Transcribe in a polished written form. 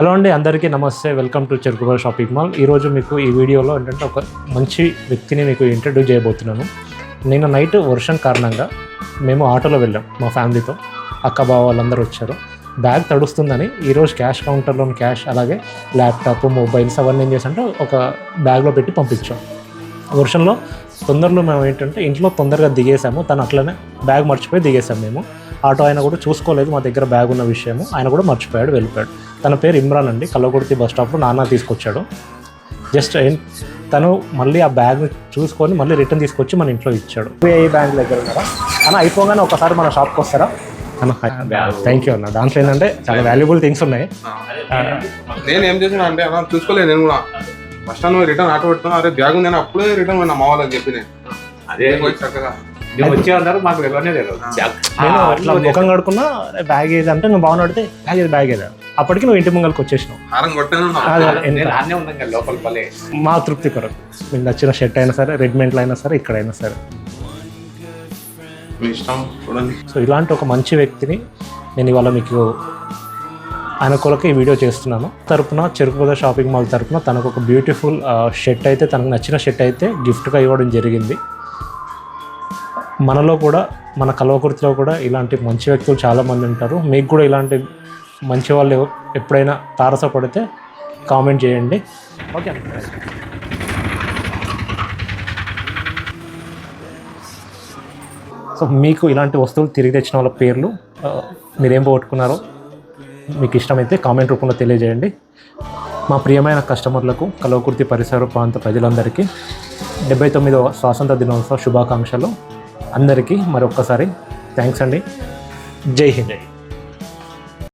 Hello అండి, అందరికీ నమస్తే. Welcome to Cherukuguda shopping mall. ఈరోజు మీకు ఈ వీడియోలో ఏంటంటే ఒక మంచి వ్యక్తిని మీకు ఇంట్రడ్యూస్ చేయబోతున్నాను. నిన్న నైట్ వర్షం కారణంగా మేము ఆటోలో వెళ్ళాం మా ఫ్యామిలీతో. అక్క బావ వాళ్ళందరూ వచ్చారు. బ్యాగ్ తడుస్తుందని ఈరోజు క్యాష్ కౌంటర్లోని క్యాష్ అలాగే ల్యాప్టాప్ మొబైల్స్ అవన్నీ ఏం చేసామంటే ఒక బ్యాగ్లో పెట్టి పంపించాం. వర్షంలో తొందరలో మేము ఏంటంటే ఇంట్లో తొందరగా దిగేసాము. తను అట్లనే బ్యాగ్ మర్చిపోయి దిగేసాము. మేము ఆటో ఆయన కూడా చూసుకోలేదు మా దగ్గర బ్యాగ్ ఉన్న విషయము. ఆయన కూడా మర్చిపోయాడు, వెళ్ళిపోయాడు. తన పేరు ఇమ్రాన్ అండి. కల్లకుర్తి బస్ స్టాప్లో నాన్న తీసుకొచ్చాడు. జస్ట్ తను మళ్ళీ ఆ బ్యాగ్ని చూసుకొని మళ్ళీ రిటర్న్ తీసుకొచ్చి మన ఇంట్లో ఇచ్చాడు. ఏ బ్యాంక్ దగ్గర ఉన్నారా అన్న? అయిపోగానే ఒకసారి మన షాప్కి వస్తారా అన్న? థ్యాంక్ యూ అన్న. దాంట్లో ఏంటంటే చాలా వాల్యుబుల్ థింగ్స్ ఉన్నాయి. నేను ఏం చేసిన అంటే అలా చూసుకోలేదు. నేను కూడా ఫస్ట్ నువ్వు రిటర్న్ ఆటో పెట్టుకున్నా, అదే బ్యాగ్ ఉంది. నేను అప్పుడే రిటర్న్ పోయినా మా వాళ్ళకి చెప్పి అదే చక్కగా వచ్చే అన్నారు. మాకు వెళ్ళనే లేదు. నేను అట్లా ముఖం కడుకున్నా బ్యాగ్ ఏది అంటే నువ్వు బాగా నడితే బ్యాగ్ ఏదా. అప్పటికి నువ్వు ఇంటి ముంగల్కి వచ్చేసినావు. లోపల మా తృప్తి కొరకు మీకు నచ్చిన షర్ట్ అయినా సరే, రెడ్మెంట్లో అయినా సరే, ఇక్కడైనా సరే సో ఇలాంటి ఒక మంచి వ్యక్తిని నేను ఇవాళ మీకు ఆయన కొరకు ఈ వీడియో చేస్తున్నాను. తరపున చెరుకుగూడ షాపింగ్ మాల్ తరపున తనకు ఒక బ్యూటిఫుల్ షర్ట్ అయితే, తనకు నచ్చిన షర్ట్ అయితే గిఫ్ట్గా ఇవ్వడం జరిగింది. మనలో కూడా, మన కల్వకుర్తిలో కూడా ఇలాంటి మంచి వ్యక్తులు చాలామంది ఉంటారు. మీకు కూడా ఇలాంటి మంచి వాళ్ళు ఎప్పుడైనా తారసపడితే కామెంట్ చేయండి. ఓకే. సో మీకు ఇలాంటి వస్తువులు తిరిగి తెచ్చిన వాళ్ళ పేర్లు మీరేం పోగొట్టుకున్నారో మీకు ఇష్టమైతే కామెంట్ రూపంలో తెలియజేయండి. మా ప్రియమైన కస్టమర్లకు, కల్వకుర్తి పరిసర ప్రాంత ప్రజలందరికీ 79వ స్వాతంత్ర దినోత్సవ శుభాకాంక్షలు. అందరికీ మరొక్కసారి థ్యాంక్స్ అండి. జై హింద్.